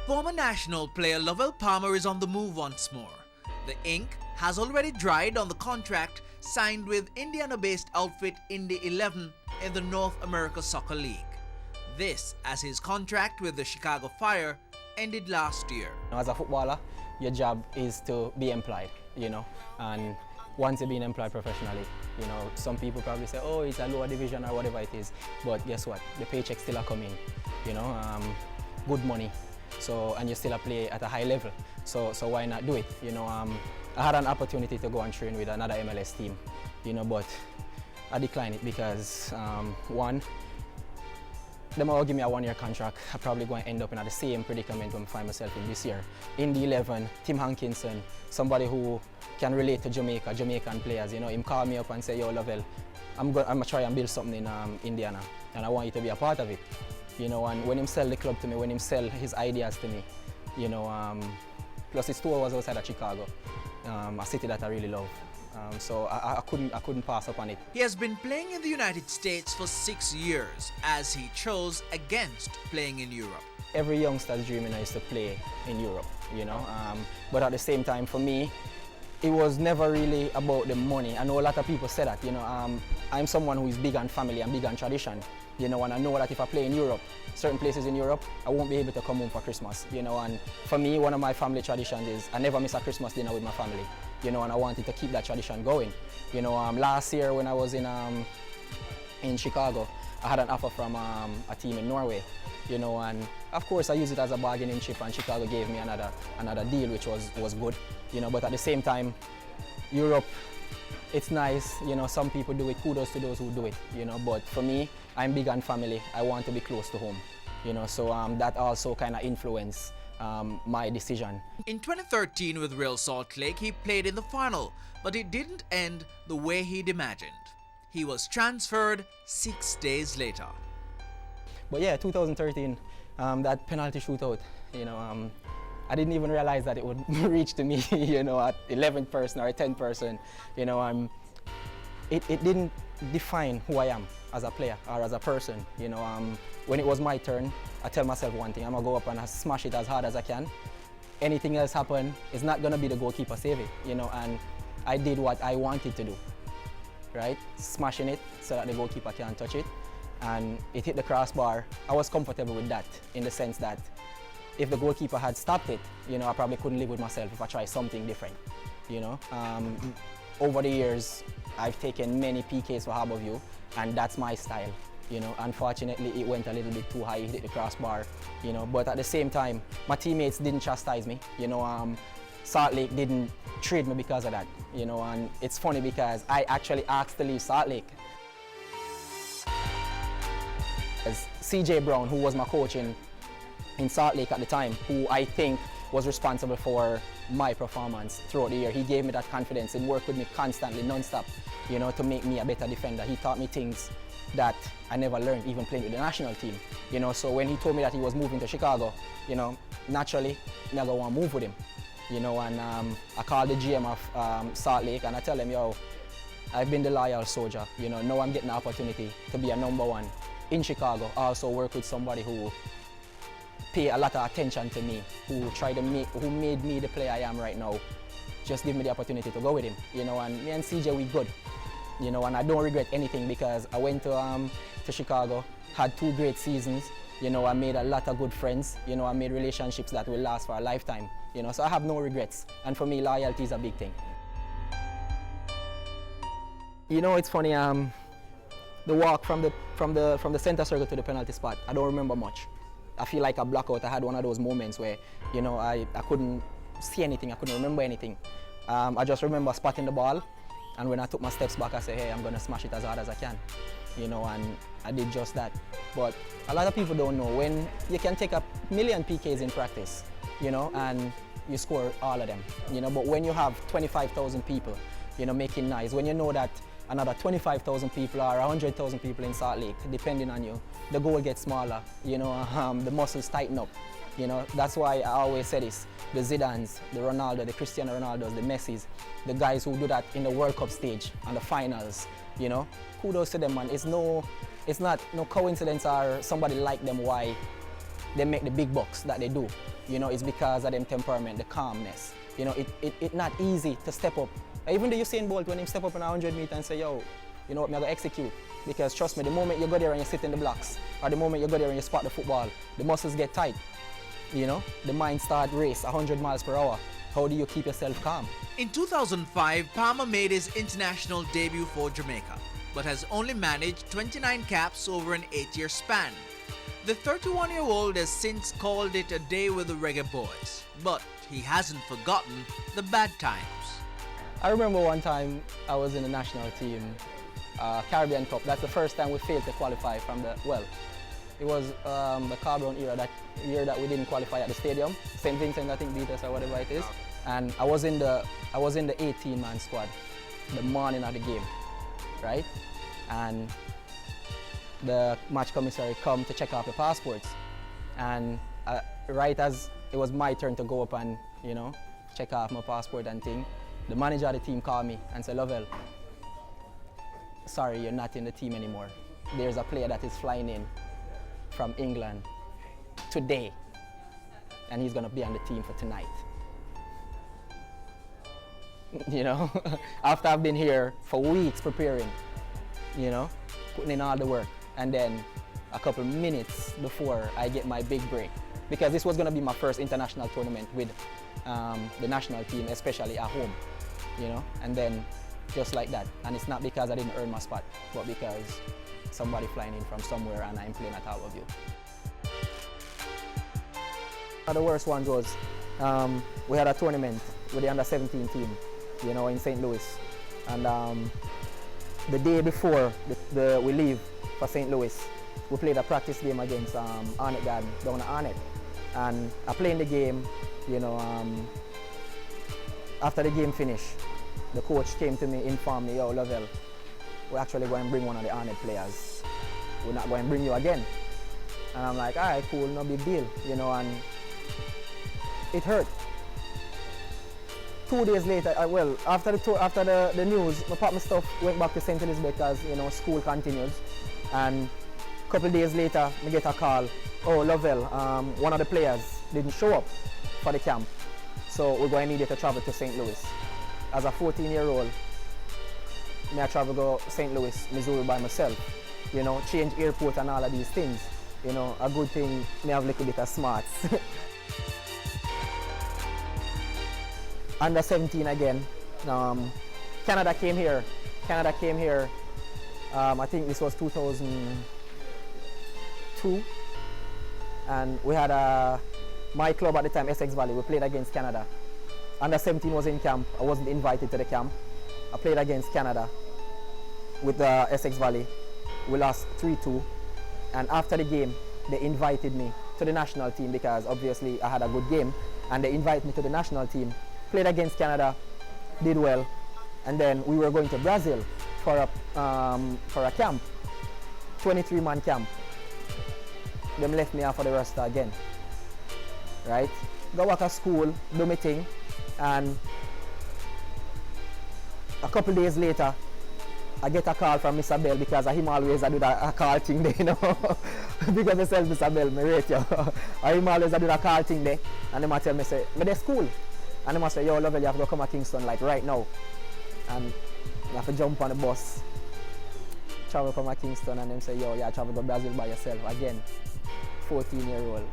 Former national player Lovel Palmer is on the move once more. The ink has already dried on the contract signed with Indiana-based outfit Indy 11 in the North America Soccer League. This as his contract with the Chicago Fire ended last year. As a footballer, your job is to be employed, and once you're being employed professionally, some people probably say, oh, it's a lower division or whatever it is, but guess what? The paychecks still are coming, good money. So, and you still play at a high level, so why not do it? I had an opportunity to go and train with another MLS team, but I declined it because one, they might give me a 1-year contract. I'm probably going to end up in the same predicament when I find myself in this year. In the 11, Tim Hankinson, somebody who can relate to Jamaican players. Him call me up and say, yo, Lovel, I'm going to try and build something in Indiana, and I want you to be a part of it. And when him sell the club to me, when him sell his ideas to me, plus it's 2 hours outside of Chicago, a city that I really love. So I couldn't pass up on it. He has been playing in the United States for 6 years as he chose against playing in Europe. Every youngster's dreaming is to play in Europe, but at the same time for me, it was never really about the money. I know a lot of people say that, I'm someone who is big on family and big on tradition, and I know that if I play in Europe, certain places in Europe, I won't be able to come home for Christmas, and for me, one of my family traditions is I never miss a Christmas dinner with my family, and I wanted to keep that tradition going. Last year when I was in Chicago, I had an offer from a team in Norway, and of course I used it as a bargaining chip, and Chicago gave me another deal, which was good, but at the same time, Europe, it's nice, some people do it, kudos to those who do it, but for me, I'm big on family, I want to be close to home, so that also kind of influenced my decision. In 2013 with Real Salt Lake, he played in the final, but it didn't end the way he'd imagined. He was transferred 6 days later. But yeah, 2013, that penalty shootout, I didn't even realize that it would reach to me, at 11th person or 10th person. It didn't define who I am as a player or as a person. When it was my turn, I tell myself one thing: I'm gonna go up and smash it as hard as I can. Anything else happen, it's not gonna be the goalkeeper save it, and I did what I wanted to do, right? Smashing it so that the goalkeeper can't touch it, and it hit the crossbar. I was comfortable with that in the sense that if the goalkeeper had stopped it, I probably couldn't live with myself if I tried something different, Over the years, I've taken many PKs for Harbour, and that's my style, Unfortunately, it went a little bit too high, it hit the crossbar, But at the same time, my teammates didn't chastise me, Salt Lake didn't trade me because of that, And it's funny because I actually asked to leave Salt Lake. As CJ Brown, who was my coach in Salt Lake at the time, who I think was responsible for my performance throughout the year. He gave me that confidence and worked with me constantly, non-stop, to make me a better defender. He taught me things that I never learned even playing with the national team. So when he told me that he was moving to Chicago, naturally, I never want to move with him. And I called the GM of Salt Lake and I tell him, yo, I've been the loyal soldier. Now I'm getting the opportunity to be a #1 in Chicago. I also work with somebody who pay a lot of attention to me, who made me the player I am right now. Just give me the opportunity to go with him, and me and CJ, we good, and I don't regret anything because I went to Chicago, had 2 great seasons, I made a lot of good friends, I made relationships that will last for a lifetime, so I have no regrets, and for me, loyalty is a big thing. It's funny, the walk from the center circle to the penalty spot, I don't remember much. I feel like a blackout. I had one of those moments where, I couldn't see anything, I couldn't remember anything. I just remember spotting the ball, and when I took my steps back, I said, hey, I'm gonna smash it as hard as I can, and I did just that. But a lot of people don't know, when you can take 1,000,000 PKs in practice, and you score all of them, but when you have 25,000 people, making noise, when you know that another 25,000 people or 100,000 people in Salt Lake, depending on you, the goal gets smaller, the muscles tighten up. That's why I always say this, the Zidans, the Ronaldo, the Cristiano Ronaldos, the Messis, the guys who do that in the World Cup stage and the finals, kudos to them, man. It's not no coincidence or somebody like them why they make the big bucks that they do. You know, it's because of them temperament, the calmness. You know, it not easy to step up. Even the Usain Bolt, when him step up in 100 meters and say, yo, you know what, I'm going to execute. Because trust me, the moment you go there and you sit in the blocks, or the moment you go there and you spot the football, the muscles get tight. You know, the mind start race 100 miles per hour. How do you keep yourself calm? In 2005, Palmer made his international debut for Jamaica, but has only managed 29 caps over an 8-year span. The 31-year-old has since called it a day with the Reggae Boyz, but he hasn't forgotten the bad times. I remember one time I was in the national team, Caribbean Cup. That's the first time we failed to qualify from the, well, it was the Harbour era, that year that we didn't qualify at the stadium. St. Vincent, I think, beat us or whatever it is. And I was in the 18-man squad the morning of the game, right? And the match commissary come to check off the passports. And right as it was my turn to go up and, you know, check off my passport and thing, the manager of the team called me and said, Lovel, sorry, you're not in the team anymore. There's a player that is flying in from England today, and he's gonna be on the team for tonight. You know, after I've been here for weeks preparing, you know, putting in all the work, and then a couple minutes before I get my big break, because this was gonna be my first international tournament with the national team, especially at home, you know, and then just like that. And it's not because I didn't earn my spot, but because somebody flying in from somewhere and I'm playing at Harbour. The worst one was we had a tournament with the under-17 team, you know, in St. Louis. And the day before we leave for St. Louis, we played a practice game against Arnett Garden, down at Arnett. And I played the game, you know, after the game finished, the coach came to me, informed me, yo, Lovel, we're actually going to bring one of the Arnett players. We're not going to bring you again. And I'm like, all right, cool, no big deal, you know, and it hurt. 2 days later, well, after the news, I packed my stuff, went back to St. Elizabeth because, you know, school continues. And a couple of days later, I get a call, oh, Lovel, one of the players didn't show up for the camp, so we're going to need you to travel to St. Louis. As a 14-year-old, I travel go St. Louis, Missouri by myself, you know, change airport and all of these things. You know, a good thing, I have a little bit of smarts. Under 17 again, Canada came here. I think this was 2002. And we had my club at the time, Essex Valley, we played against Canada. Under 17 was in camp, I wasn't invited to the camp. I played against Canada with Essex Valley. We lost 3-2. And after the game, they invited me to the national team because obviously I had a good game. And they invited me to the national team. Played against Canada, did well. And then we were going to Brazil for a camp, 23-man camp. Them left me out for the roster again, right? Go back to school, do my thing, and a couple days later, I get a call from Mr. Bell because him always I do a call thing there, you know. Because I tell Mr. Bell, I rate you. Him always I do a call thing there, and they tell me, say, I'm at school. And they must say, yo, Lovel, you have to come to Kingston like right now. And you have to jump on the bus, travel from Kingston, and them say, yo, you travel to Brazil by yourself again. 14-year-old.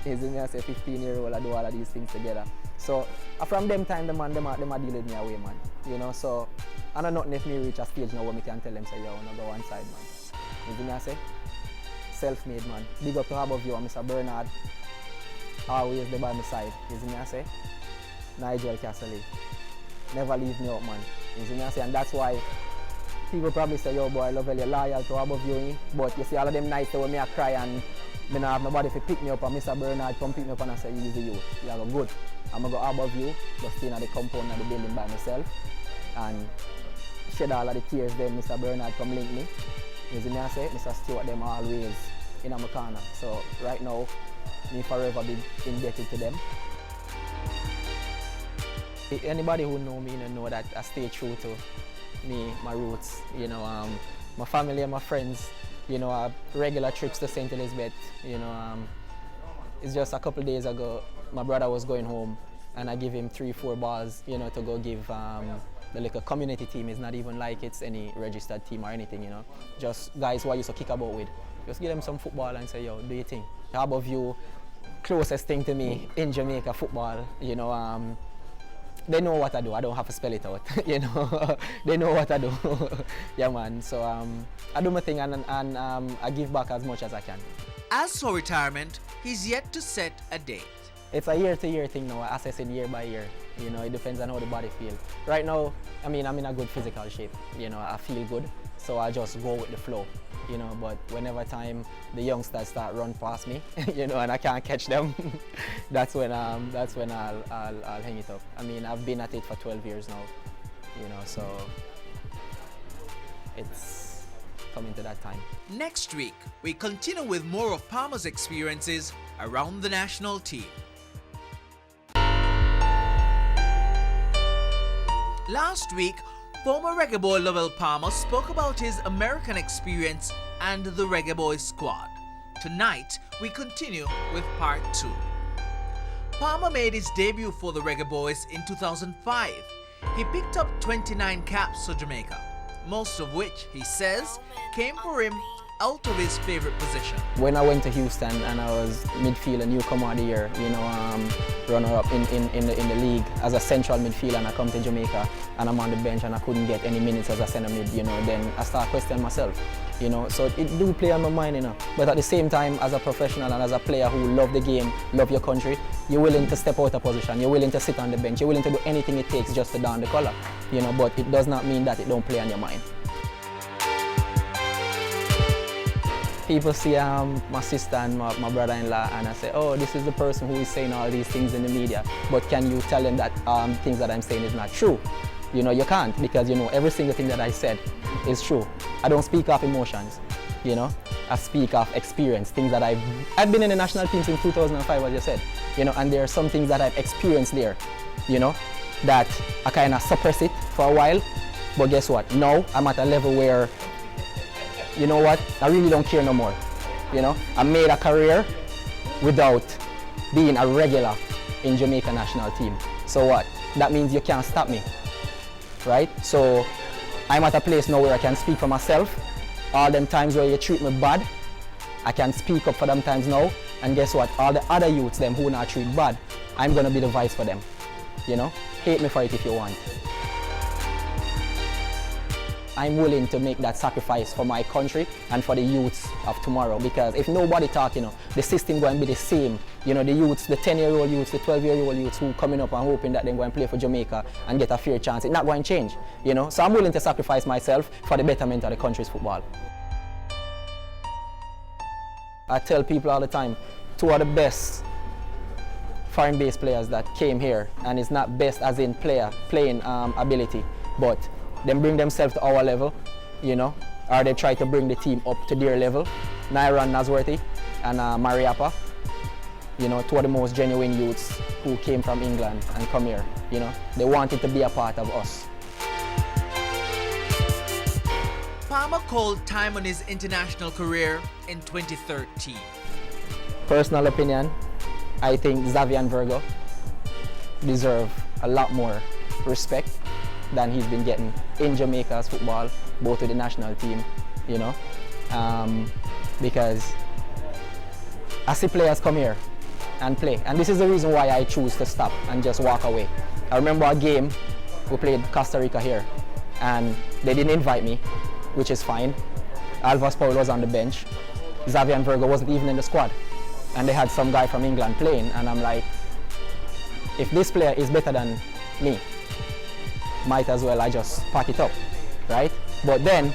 Is it me, I say 15-year-old, I do all of these things together. So from them time, them a deal with me away, man. You know, so I don't know nothing if me reach a stage now where me can tell them, say, yo, no go one side, man. Is it me, I say? Self-made, man. Big up to Harbour View and Mr. Bernard. Always there by my side. Is it me, I say? Nigel Castle. Never leave me up, man. You see me I say? And that's why people probably say, yo boy, Lovel, you're loyal to Harbour View. But you see all of them nights when me I cry and me not have nobody to pick me up, and Mr. Bernard come pick me up and I say, easy you. You go good. I'm going to go Harbour View, just stay in the compound of the building by myself and shed all of the tears then Mr. Bernard come link me. You see me I say? Mr. Stewart them always in my corner. So right now, me forever be indebted to them. Anybody who know me know that I stay true to me, my roots, you know, my family and my friends, you know, regular trips to St. Elizabeth, you know, It's just a couple days ago, my brother was going home and I give him 3-4 balls, you know, to go give the little community team. It's not even like it's any registered team or anything, you know. Just guys who I used to kick about with. Just give them some football and say, yo, do your thing. Harbour View, closest thing to me in Jamaica football, you know. They know what I do. I don't have to spell it out, you know. They know what I do. Yeah, man. So I do my thing and I give back as much as I can. As for retirement, he's yet to set a date. It's a year-to-year thing now, assessing year by year. You know, it depends on how the body feels. Right now, I mean, I'm in a good physical shape. You know, I feel good, so I just go with the flow. You know, but whenever time the youngsters start run past me, you know, and I can't catch them, that's when I'll hang it up. I mean, I've been at it for 12 years now. You know, so it's coming to that time. Next week, we continue with more of Palmer's experiences around the national team. Last week, former Reggae Boy Lovel Palmer spoke about his American experience and the Reggae Boyz squad. Tonight, we continue with part 2. Palmer made his debut for the Reggae Boyz in 2005. He picked up 29 caps for Jamaica, most of which, he says, came for him out of his favorite position. When I went to Houston and I was midfielder, newcomer of the year, you know, runner-up in the league as a central midfielder, and I come to Jamaica and I'm on the bench and I couldn't get any minutes as a centre mid, you know, then I start questioning myself, you know, so it do play on my mind, you know. But at the same time, as a professional and as a player who love the game, love your country, you're willing to step out of position, you're willing to sit on the bench, you're willing to do anything it takes just to don the colour, you know, but it does not mean that it don't play on your mind. People see my sister and my brother-in-law and I say, oh, this is the person who is saying all these things in the media, but can you tell them that things that I'm saying is not true? You know, you can't, because, you know, every single thing that I said is true. I don't speak of emotions, you know, I speak of experience, things that I've been in the national team since 2005, as you said, you know, and there are some things that I've experienced there, you know, that I kind of suppress it for a while, but guess what, now I'm at a level where, you know what, I really don't care no more. You know, I made a career without being a regular in Jamaica national team. So what? That means you can't stop me, right? So I'm at a place now where I can speak for myself. All them times where you treat me bad, I can speak up for them times now. And guess what? All the other youths, them who not treat bad, I'm gonna be the voice for them. You know, hate me for it if you want. I'm willing to make that sacrifice for my country and for the youths of tomorrow, because if nobody talk, you know, the system going to be the same. You know, the youths, the 10-year-old youths, the 12-year-old youths who coming up and hoping that they're going to play for Jamaica and get a fair chance, it's not going to change, you know. So I'm willing to sacrifice myself for the betterment of the country's football. I tell people all the time, 2 of the best foreign-based players that came here, and it's not best as in playing ability, but them bring themselves to our level, you know, or they try to bring the team up to their level. Nyron Nasworthy and Mariappa, you know, 2 of the most genuine youths who came from England and come here, you know. They wanted to be a part of us. Palmer called time on his international career in 2013. Personal opinion, I think Xavier and Virgo deserve a lot more respect than he's been getting in Jamaica's football, both with the national team, you know, because I see players come here and play, and this is the reason why I choose to stop and just walk away. I remember a game we played Costa Rica here, and they didn't invite me, which is fine. Alvas Powell was on the bench, Xavier and Virgo wasn't even in the squad, and they had some guy from England playing, and I'm like, if this player is better than me, might as well I just pack it up, right? But then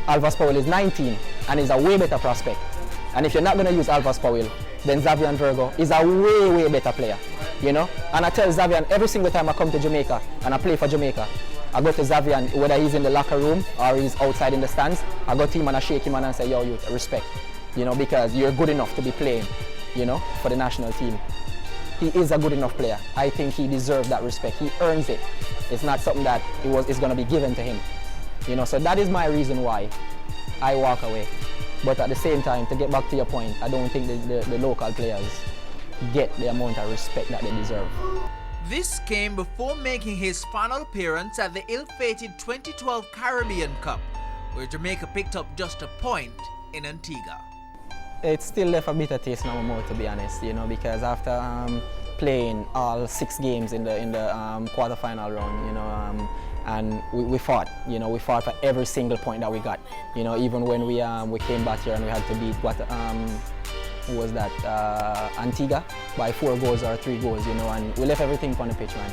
Alvas Powell is 19 and is a way better prospect. And if you're not going to use Alvas Powell, then Xavier and Virgo is a way better player, you know? And I tell Xavier every single time I come to Jamaica and I play for Jamaica, I go to Xavier, whether he's in the locker room or he's outside in the stands, I go to him and I shake him and I say, yo, you respect, you know, because you're good enough to be playing, you know, for the national team. He is a good enough player. I think he deserves that respect. He earns it. It's not something that is going to be given to him. You know, so that is my reason why I walk away. But at the same time, to get back to your point, I don't think the local players get the amount of respect that they deserve. This came before making his final appearance at the ill-fated 2012 Caribbean Cup, where Jamaica picked up just a point in Antigua. It still left a bitter taste in my mouth, to be honest, you know, because after playing all 6 games in the quarter-final round, you know, and we fought, you know, we fought for every single point that we got, you know, even when we came back here and we had to beat who was that, Antigua by 4 goals or 3 goals, you know, and we left everything on the pitch, man.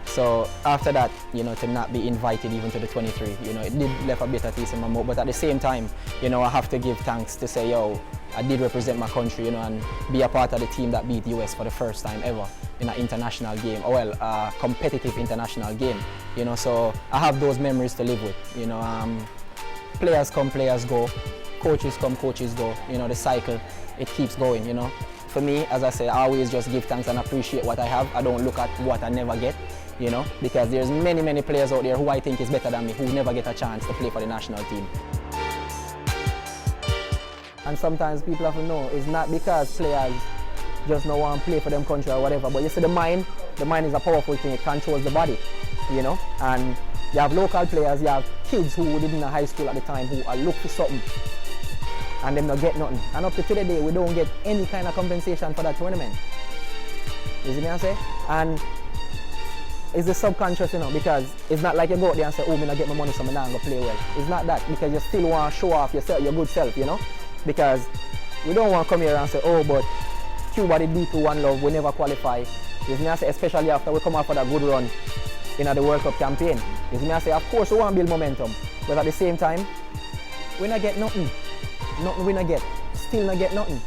So after that, you know, to not be invited even to the 23, you know, it did left a bitter taste in my mouth. But at the same time, you know, I have to give thanks to say, yo, I did represent my country, you know, and be a part of the team that beat the US for the first time ever in an international game, or well, a competitive international game, you know. So I have those memories to live with, you know. Players come, players go. Coaches come, coaches go. You know, the cycle, it keeps going, you know. For me, as I say, I always just give thanks and appreciate what I have. I don't look at what I never get, you know, because there's many players out there who I think is better than me, who never get a chance to play for the national team. And sometimes people have to know, it's not because players just don't want to play for them country or whatever, but you see the mind is a powerful thing, it controls the body, you know. And you have local players, you have kids who did in high school at the time who are looking for something, and them not get nothing. And up to today, we don't get any kind of compensation for that tournament. You see me I say? And it's the subconscious, you know, because it's not like you go out there and say, oh, I'm not get my money so I'm not going to play well. It's not that, because you still want to show off yourself, your good self, you know? Because we don't want to come here and say, oh, but Cuba did beat to One Love, we never qualify. You see me I say? Especially after we come out for that good run in the World Cup campaign. You see me I say? Of course we want to build momentum, but at the same time, we not get nothing. Nothing we not get. Still not get nothing.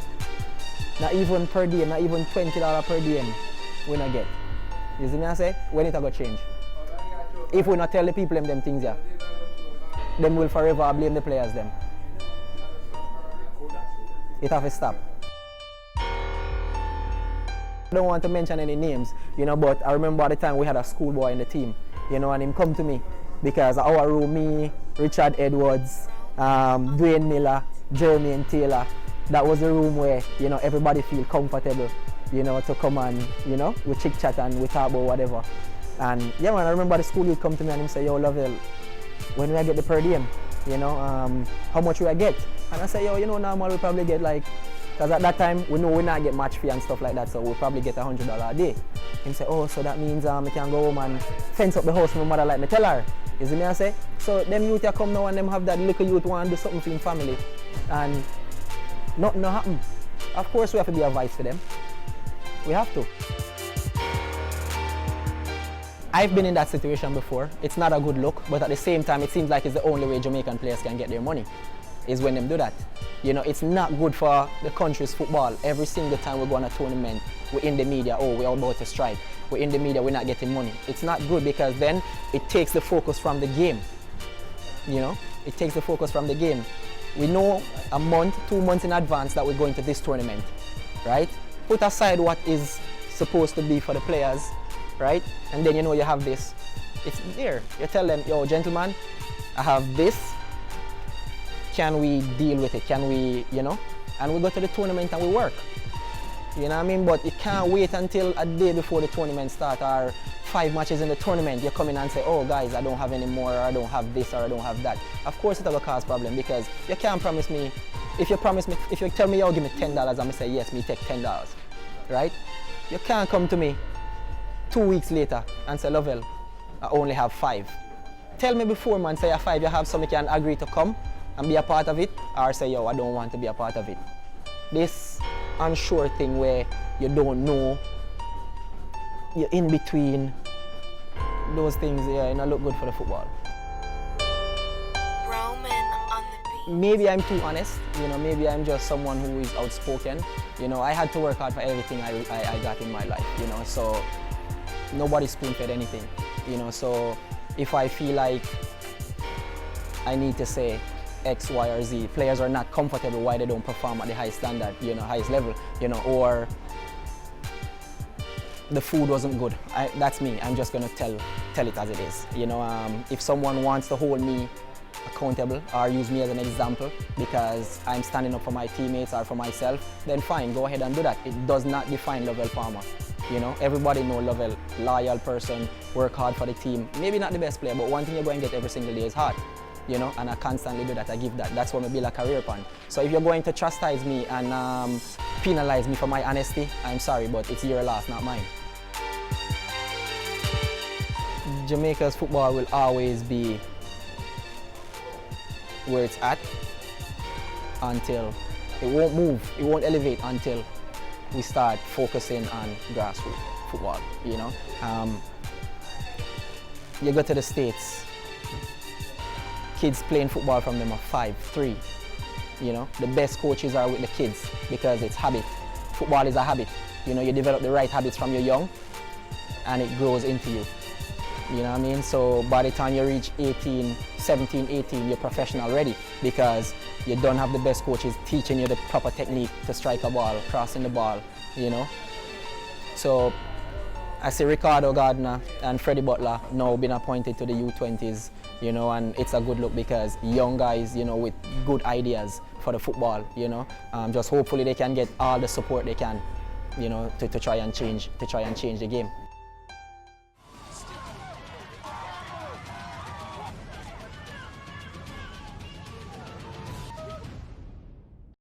Not even per day, not even $20 per day we not get. You see me I say? When it going to change? If we not tell the people them things here, them will forever blame the players them. It have to stop. I don't want to mention any names, you know, but I remember at the time we had a schoolboy in the team, you know, and him come to me because our room, me, Richard Edwards, Dwayne Miller, Jeremy and Taylor, that was a room where, you know, everybody feel comfortable, you know, to come and, you know, we chit chat and we talk about whatever. And yeah, man, I remember the school you'd come to me and him say, yo, Lovell, when we get the per diem, you know, how much we get? And I say, yo, you know, normal we probably get like, because at that time we know we not get match fee and stuff like that, so we'll probably get $100 a day. Him say, oh, so that means I can go home and fence up the house for my mother like me tell her. You see me I say? So them youth come now and them have that little youth want to do something for him family. And nothing no happen. Of course we have to be a voice for them. We have to. I've been in that situation before. It's not a good look, but at the same time it seems like it's the only way Jamaican players can get their money, is when them do that. You know, it's not good for the country's football. Every single time we go on a tournament, we're in the media, oh, we're about to strike. We're in the media, we're not getting money. It's not good because then it takes the focus from the game. You know, it takes the focus from the game. We know a month, 2 months in advance that we're going to this tournament, right? Put aside what is supposed to be for the players, right? And then you know you have this. It's there. You tell them, yo, gentlemen, I have this. Can we deal with it? Can we, you know? And we go to the tournament and we work. You know what I mean? But you can't wait until a day before the tournament starts or 5 matches in the tournament. You come in and say, oh guys, I don't have any more, or I don't have this, or I don't have that. Of course it's going to cause problem because you can't promise me, if you tell me, yo, give me $10, I'm going to say, yes, me take $10, right? You can't come to me 2 weeks later and say, Lovell, I only have 5. Tell me before, man, say you have 5, you have somebody can agree to come and be a part of it, or say, yo, I don't want to be a part of it. This unsure thing where you don't know, you're in between, those things, yeah, it don't look good for the football. Maybe I'm too honest, you know, maybe I'm just someone who is outspoken. You know, I had to work hard for everything I got in my life, you know, so nobody spoon-fed anything, you know, so if I feel like I need to say X, Y, or Z, players are not comfortable why they don't perform at the highest standard, you know, highest level, you know, or the food wasn't good. That's me. I'm just gonna tell it as it is. You know, if someone wants to hold me accountable or use me as an example because I'm standing up for my teammates or for myself, then fine, go ahead and do that. It does not define Lovel Palmer. You know, everybody know Lovel, loyal person, work hard for the team. Maybe not the best player, but one thing you're going to get every single day is heart. You know, and I constantly do that, I give that. That's what I build a career upon. So if you're going to chastise me and penalize me for my honesty, I'm sorry, but it's your loss, not mine. Jamaica's football will always be where it's at until it won't move, it won't elevate until we start focusing on grassroots football, you know. You go to the States, kids playing football from them are 5, 3, you know. The best coaches are with the kids because it's habit. Football is a habit. You know, you develop the right habits from you're young and it grows into you. You know what I mean? So by the time you reach 18, 17, 18, you're professional already because you don't have the best coaches teaching you the proper technique to strike a ball, crossing the ball, you know? So I see Ricardo Gardner and Freddie Butler now been appointed to the U20s, you know, and it's a good look because young guys, you know, with good ideas for the football, you know, just hopefully they can get all the support they can, you know, to try and change the game.